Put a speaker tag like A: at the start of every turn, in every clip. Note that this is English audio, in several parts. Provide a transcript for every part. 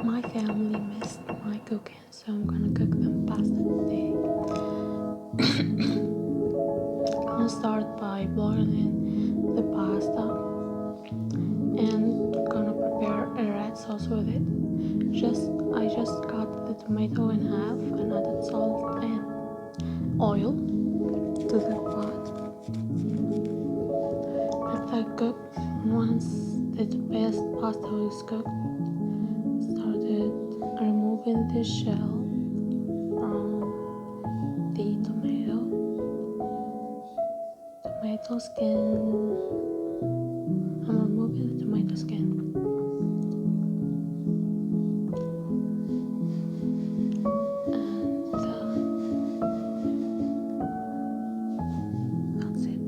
A: My family missed my cooking, so I'm gonna cook them pasta today. I'm gonna start by boiling the pasta and gonna prepare a red sauce with it. I just cut the tomato in half and added salt and oil to the pot. Let that cook. Once the pasta was cooked, started removing the shell from the tomato skin. I'm removing the tomato skin. That's it.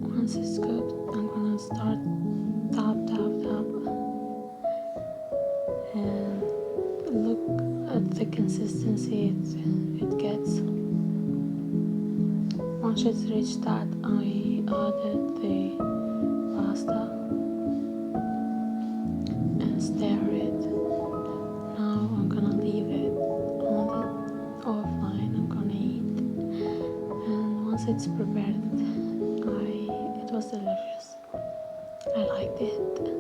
A: Once it's cooked, I'm gonna start tap and look at the consistency it gets. Once it's reached that, I added the pasta and stir it. Now I'm gonna leave it on the offline. I'm gonna eat, and once it's prepared, it was delicious. I liked it.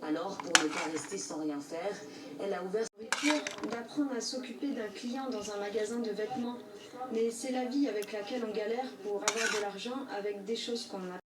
B: Alors, pour ne pas rester sans rien faire, elle a ouvert
C: d'apprendre à s'occuper d'un client dans un magasin de vêtements. Mais c'est la vie avec laquelle on galère pour avoir de l'argent avec des choses qu'on n'a